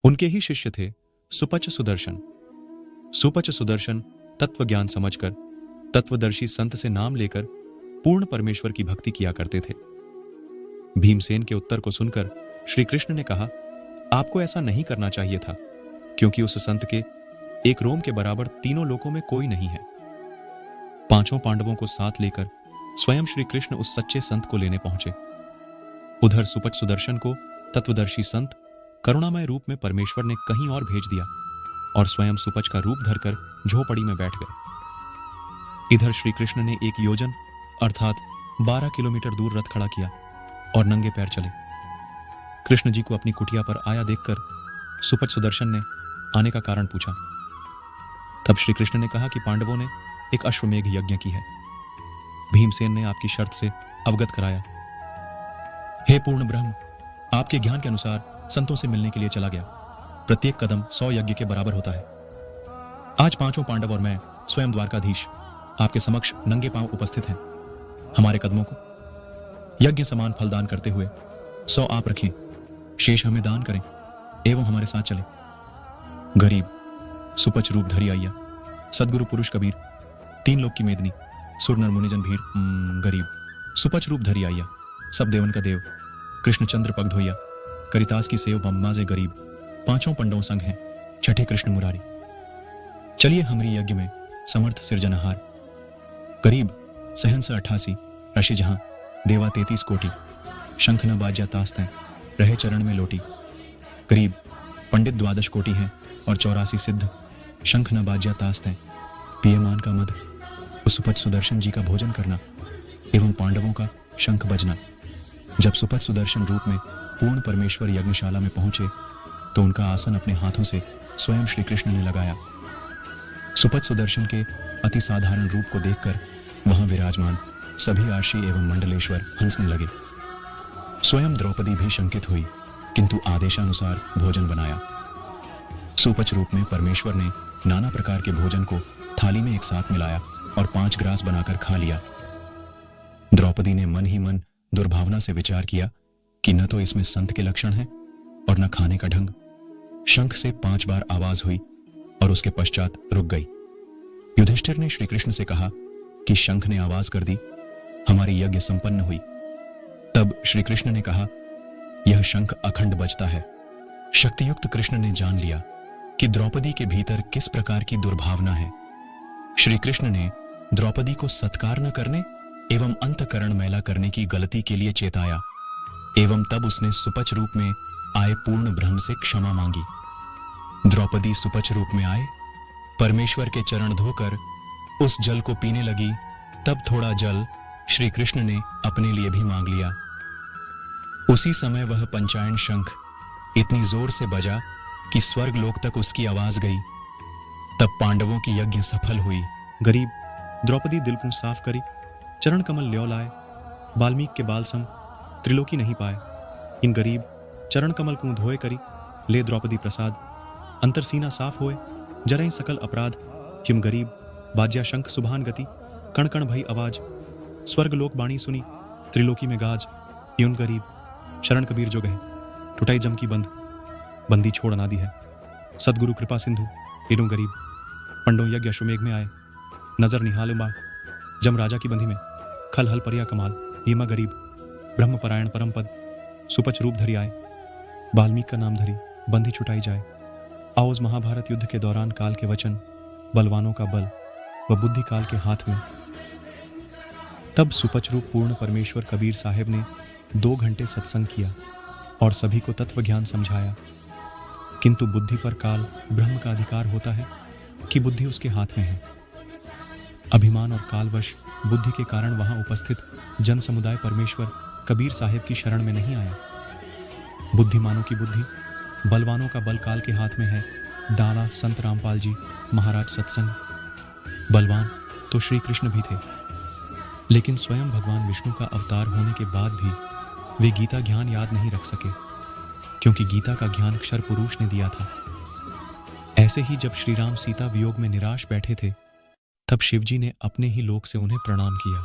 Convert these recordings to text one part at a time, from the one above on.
उनके ही शिष्य थे सुपच सुदर्शन। सुपच सुदर्शन तत्व ज्ञान समझकर तत्वदर्शी संत से नाम लेकर पूर्ण परमेश्वर की भक्ति किया करते थे। भीमसेन के उत्तर को सुनकर श्री कृष्ण ने कहा, आपको ऐसा नहीं करना चाहिए था, क्योंकि उस संत के एक रोम के बराबर तीनों लोकों में कोई नहीं है। पांचों पांडवों को साथ लेकर स्वयं श्री कृष्ण उस सच्चे संत को लेने पहुंचे। उधर सुपच सुदर्शन को तत्वदर्शी संत करुणामय रूप में परमेश्वर ने कहीं और भेज दिया और स्वयं सुपच का रूप धरकर झोपड़ी में बैठ गए। इधर श्री कृष्ण ने 1 योजन अर्थात 12 किलोमीटर दूर रथ खड़ा किया और नंगे पैर चले। कृष्ण जी को अपनी कुटिया पर आया देखकर सुपच सुदर्शन ने आने का कारण पूछा। तब श्री कृष्ण ने कहा कि पांडवों ने एक अश्वमेघ यज्ञ की है। भीमसेन ने आपकी शर्त से अवगत कराया। हे पूर्ण ब्रह्म, आपके ज्ञान के अनुसार संतों से मिलने के लिए चला गया। प्रत्येक कदम 100 यज्ञ के बराबर होता है। आज पांचों पांडव और मैं स्वयं द्वारकाधीश आपके समक्ष नंगे पांव उपस्थित हैं। हमारे कदमों को यज्ञ समान फलदान करते हुए 100 आप रखें, शेष हमें दान करें एवं हमारे साथ चले। गरीब, सुपच रूप धरी आइया, सदगुरु पुरुष कबीर, 3 लोक की मेदनी, सुर नर मुनिजन भीड़। गरीब, सुपच रूप धरी आइया, सब देवन का देव, कृष्णचंद्र पग धोइया, करितास की सेव बम्माजे गरीब, पांचों पंडों संग हैं, छठे कृष्ण मुरारी। चलिए हमरी यज्ञ में समर्थ सिरजनहार। गरीब, सहंस 88, ऋषि जहां, देवा 33 कोटि, शंख न बाज्या तास्त हैं, रहे चरण में लोटी। गरीब, पंडित 12 कोटि हैं और 84 सिद्ध, शंख न बाज्या तास्त हैं, पियमान का मध। उस सुपच सुदर्शन जी का भोजन करना एवं पांडवों का शंख बजना। जब सुपच सुदर्शन रूप में पूर्ण परमेश्वर यज्ञशाला में पहुंचे तो उनका आसन अपने हाथों से स्वयं श्री कृष्ण ने लगाया। सुपच सुदर्शन के अति साधारण रूप को देखकर वहां विराजमान सभी आशी एवं मंडलेश्वर हंसने लगे। स्वयं द्रौपदी भी शंकित हुई, किंतु आदेशानुसार भोजन बनाया। सुपच रूप में परमेश्वर ने नाना प्रकार के भोजन को थाली में एक साथ मिलाया और 5 ग्रास बनाकर खा लिया। द्रौपदी ने मन ही मन दुर्भावना से विचार किया कि न तो इसमें संत के लक्षण हैं और न खाने का ढंग। शंख से 5 बार आवाज हुई और उसके पश्चात रुक गई। युधिष्ठिर ने श्री कृष्ण से कहा कि शंख ने आवाज कर दी, हमारी यज्ञ संपन्न हुई। तब श्री कृष्ण ने कहा, यह शंख अखंड बजता है। शक्तियुक्त कृष्ण ने जान लिया कि द्रौपदी के भीतर किस प्रकार की दुर्भावना है। श्री कृष्ण ने द्रौपदी को सत्कार न करने एवं अंतकरण मैला करने की गलती के लिए चेताया एवं तब उसने सुपच रूप में आए पूर्ण ब्रह्म से क्षमा मांगी। द्रौपदी सुपच रूप में आए, परमेश्वर के चरण धोकर उस जल को पीने लगी। तब थोड़ा जल श्री कृष्ण ने अपने लिए भी मांग लिया। उसी समय वह पंचायन शंख इतनी जोर से बजा कि स्वर्ग लोक तक उसकी आवाज गई। तब पांडवों की यज्ञ सफल हुई। गरीब, द्रौपदी दिल को साफ करी, चरण कमल ल्यो लाए, वाल्मीकि के बाल सम त्रिलोकी नहीं पाए। इन गरीब चरण कमल को धोए करी, ले द्रौपदी प्रसाद, अंतर सीना साफ होए, जरई सकल अपराध। हिम गरीब, बाज्या शंख सुभान गति, कण कण भई आवाज, स्वर्ग लोक बाणी सुनी, त्रिलोकी में गाज। यून गरीब, शरण कबीर जो गए, टुटाई जम की बंद, बंदी छोड़ अनादि है। सदगुरु कृपा सिंधु, इनु गरीब, पंडो यज्ञ अश्वमेघ में आए, नजर निहाल बा, जम राजा की बंधी में, खल हल परिया कमाल। हीमा गरीब, ब्रह्म परायण परम पद, सुपच रूप धरी आए, वाल्मीकि का नाम धरी, बंदी छुटाई जाए। आओज महाभारत युद्ध के दौरान काल के वचन, बलवानों का बल व बुद्धि काल के हाथ में। तब सुपच रूप पूर्ण परमेश्वर कबीर साहेब ने 2 घंटे सत्संग किया और सभी को तत्व ज्ञान समझाया। किंतु बुद्धि पर काल ब्रह्म का अधिकार होता है कि बुद्धि उसके हाथ में है। अभिमान और कालवश बुद्धि के कारण वहां उपस्थित जन समुदाय परमेश्वर कबीर साहेब की शरण में नहीं आया। बुद्धिमानों की बुद्धि, बलवानों का बल काल के हाथ में है। डाला संत रामपाल जी महाराज सत्संग। बलवान तो श्री कृष्ण भी थे, लेकिन स्वयं भगवान विष्णु का अवतार होने के बाद भी वे गीता ज्ञान याद नहीं रख सके, क्योंकि गीता का ज्ञान क्षर पुरुष ने दिया था। ऐसे ही जब श्री राम सीता वियोग में निराश बैठे थे, तब शिवजी ने अपने ही लोक से उन्हें प्रणाम किया।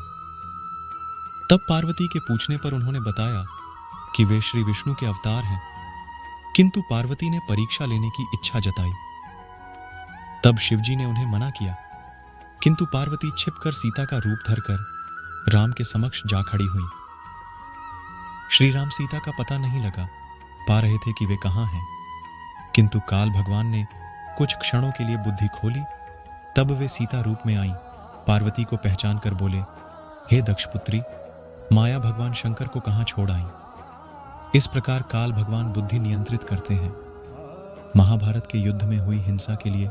तब पार्वती के पूछने पर उन्होंने बताया कि वे श्री विष्णु के अवतार हैं। किंतु पार्वती ने परीक्षा लेने की इच्छा जताई। तब शिवजी ने उन्हें मना किया, किंतु पार्वती छिपकर सीता का रूप धरकर राम के समक्ष जा खड़ी हुई। श्री राम सीता का पता नहीं लगा पा रहे थे कि वे कहां हैं, किंतु काल भगवान ने कुछ क्षणों के लिए बुद्धि खोली। तब वे सीता रूप में आई, पार्वती को पहचान कर बोले, हे दक्षपुत्री, माया भगवान शंकर को कहां छोड़ आई। इस प्रकार काल भगवान बुद्धि नियंत्रित करते हैं। महाभारत के युद्ध में हुई हिंसा के लिए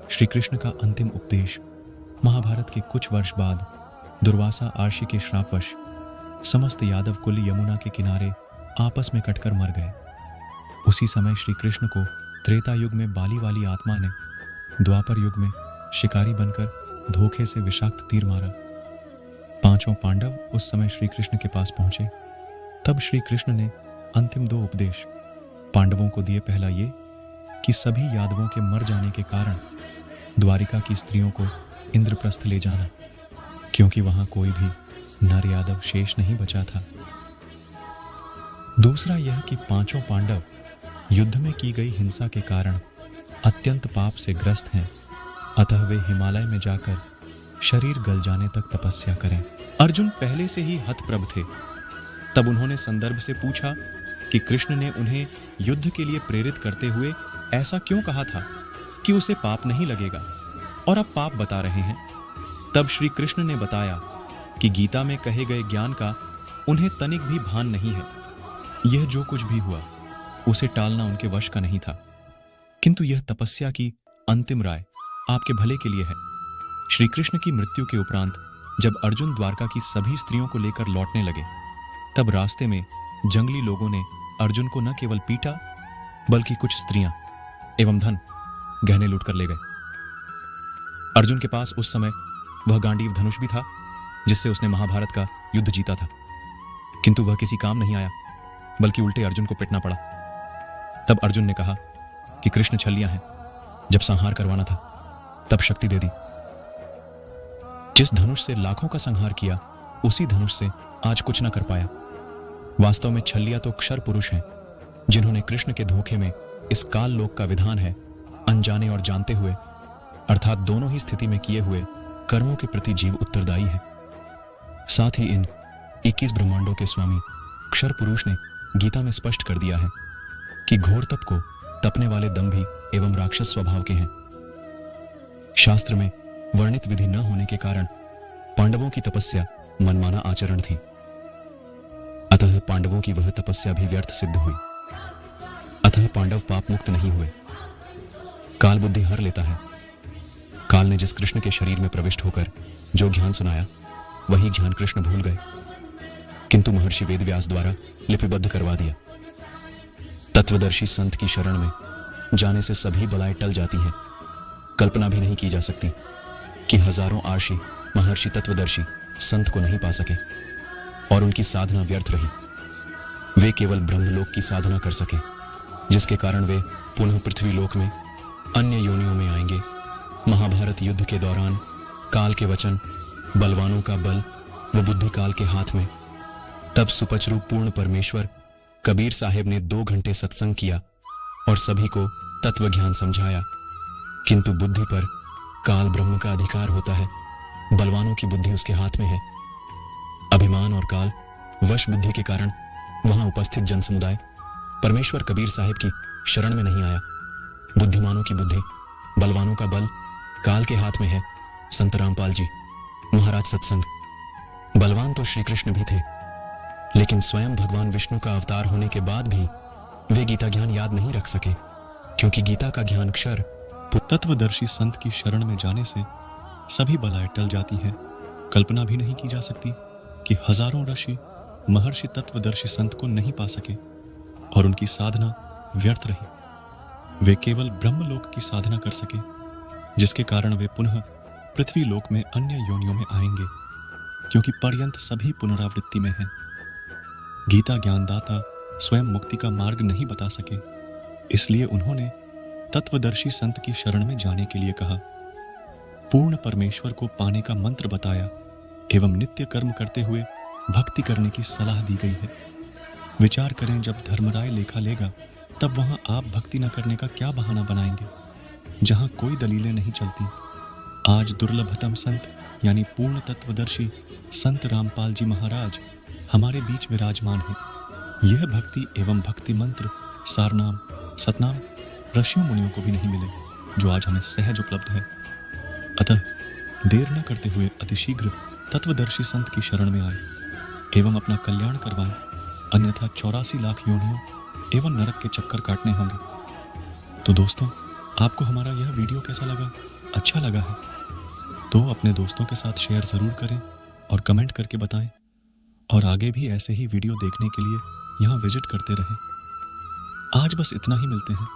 श्री कृष्ण का अंतिम उपदेश। महाभारत के कुछ वर्ष बाद दुर्वासा आर्षि के श्रापवश समस्त यादव कुल यमुना के किनारे आपस में कटकर मर गए। उसी समय श्री कृष्ण को त्रेता युग में बाली वाली आत्मा ने द्वापर युग में शिकारी बनकर धोखे से विषाक्त तीर मारा। पांचों पांडव उस समय श्री कृष्ण के पास पहुंचे। तब श्री कृष्ण ने अंतिम 2 उपदेश पांडवों को दिए। पहला ये कि सभी यादवों के मर जाने के कारण द्वारिका की स्त्रियों को इंद्रप्रस्थ ले जाना, क्योंकि वहां कोई भी नर यादव शेष नहीं बचा था। दूसरा यह कि पांचों पांडव युद्ध में की गई हिंसा के कारण अत्यंत पाप से ग्रस्त हैं, अतः वे हिमालय में जाकर शरीर गल जाने तक तपस्या करें। अर्जुन पहले से ही हतप्रभ थे। तब उन्होंने संदर्भ से पूछा कि कृष्ण ने उन्हें युद्ध के लिए प्रेरित करते हुए ऐसा क्यों कहा था कि उसे पाप नहीं लगेगा, और अब पाप बता रहे हैं। तब श्री कृष्ण ने बताया कि गीता में कहे गए ज्ञान का उन्हें तनिक भी भान नहीं है। यह जो कुछ भी हुआ उसे टालना उनके वश का नहीं था, किंतु यह तपस्या की अंतिम राय आपके भले के लिए है। श्री कृष्ण की मृत्यु के उपरांत जब अर्जुन द्वारका की सभी स्त्रियों को लेकर लौटने लगे, तब रास्ते में जंगली लोगों ने अर्जुन को न केवल पीटा, बल्कि कुछ स्त्रियां एवं धन गहने लूट कर ले गए। अर्जुन के पास उस समय वह गांडीव धनुष भी था जिससे उसने महाभारत का युद्ध जीता था, किंतु वह किसी काम नहीं आया, बल्कि उल्टे अर्जुन को पिटना पड़ा। तब अर्जुन ने कहा कि कृष्ण छलिया हैं, जब संहार करवाना था तब शक्ति दे दी। जिस धनुष से लाखों का संहार किया, उसी धनुष से आज कुछ न कर पाया। वास्तव में छलिया तो क्षर पुरुष हैं, जिन्होंने कृष्ण के धोखे में इस काल लोक का विधान है अनजाने और जानते हुए, अर्थात दोनों ही स्थिति में किए हुए कर्मों के प्रति जीव उत्तरदायी है। साथ ही इन 21 ब्रह्मांडों के स्वामी क्षर पुरुष ने गीता में स्पष्ट कर दिया है कि घोर तप को तपने वाले दंभी एवं राक्षस स्वभाव के हैं। शास्त्र में वर्णित विधि न होने के कारण पांडवों की तपस्या मनमाना आचरण थी, अतः पांडवों की वह तपस्या भी व्यर्थ सिद्ध हुई। अतः पांडव पाप मुक्त नहीं हुए। काल बुद्धि हर लेता है। काल ने जिस कृष्ण के शरीर में प्रविष्ट होकर जो ज्ञान सुनाया, वही ज्ञान कृष्ण भूल गए, किंतु महर्षि वेदव्यास द्वारा लिपिबद्ध करवा दिया। तत्वदर्शी संत की शरण में जाने से सभी बलाएं टल जाती हैं। कल्पना भी नहीं की जा सकती कि हजारों आर्षि महर्षि तत्वदर्शी संत को नहीं पा सके और उनकी साधना व्यर्थ रही। वे केवल ब्रह्मलोक की साधना कर सके, जिसके कारण वे पुनः पृथ्वी लोक में अन्य योनियों में आएंगे। महाभारत युद्ध के दौरान काल के वचन, बलवानों का बल व बुद्धि काल के हाथ में। तब सुपचरू पूर्ण परमेश्वर कबीर साहेब ने 2 घंटे सत्संग किया और सभी को तत्व ज्ञान समझाया, किंतु बुद्धि पर काल ब्रह्म का अधिकार होता है, बलवानों की बुद्धि उसके हाथ में है। अभिमान और काल वश बुद्धि के कारण वहां उपस्थित जन समुदाय परमेश्वर कबीर साहेब की शरण में नहीं आया। बुद्धिमानों की बुद्धि, बलवानों का बल काल के हाथ में है। संत रामपाल जी महाराज सत्संग। बलवान तो श्री कृष्ण भी थे, लेकिन स्वयं भगवान विष्णु का अवतार होने के बाद भी वे गीता ज्ञान याद नहीं रख सके, क्योंकि गीता का ज्ञान क्षर। तत्वदर्शी संत की शरण में जाने से सभी बलाएं टल जाती हैं। कल्पना भी नहीं की जा सकती कि हजारों ऋषि महर्षि तत्वदर्शी संत को नहीं पा सके और उनकी साधना व्यर्थ रही। वे केवल ब्रह्मलोक की साधना कर सके, जिसके कारण वे पुनः पृथ्वी लोक में अन्य योनियों में आएंगे, क्योंकि पर्यंत सभी पुनरावृत्ति में हैं। गीता ज्ञानदाता स्वयं मुक्ति का मार्ग नहीं बता सके, इसलिए उन्होंने तत्वदर्शी संत की शरण में जाने के लिए कहा। पूर्ण परमेश्वर को पाने का मंत्र बताया एवं नित्य कर्म करते हुए भक्ति करने की सलाह दी गई है। विचार करें, जब धर्मराय लेखा लेगा तब वहां आप भक्ति न करने का क्या बहाना बनाएंगे, जहां कोई दलीलें नहीं चलती। आज दुर्लभतम संत यानी पूर्ण तत्वदर्शी संत रामपाल जी महाराज हमारे बीच विराजमान हैं। यह भक्ति एवं भक्ति मंत्र सारनाम सतनाम ऋषियों मुनियों को भी नहीं मिले, जो आज हमें सहज उपलब्ध है। अतः देर न करते हुए अतिशीघ्र तत्वदर्शी संत की शरण में आए एवं अपना कल्याण करवाएं, अन्यथा 84 लाख योनियों एवं नरक के चक्कर काटने होंगे। तो दोस्तों, आपको हमारा यह वीडियो कैसा लगा? अच्छा लगा है तो अपने दोस्तों के साथ शेयर ज़रूर करें और कमेंट करके बताएं, और आगे भी ऐसे ही वीडियो देखने के लिए यहाँ विजिट करते रहें। आज बस इतना ही, मिलते हैं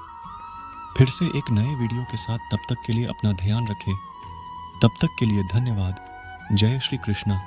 फिर से एक नए वीडियो के साथ। तब तक के लिए अपना ध्यान रखें। तब तक के लिए धन्यवाद। जय श्री कृष्णा।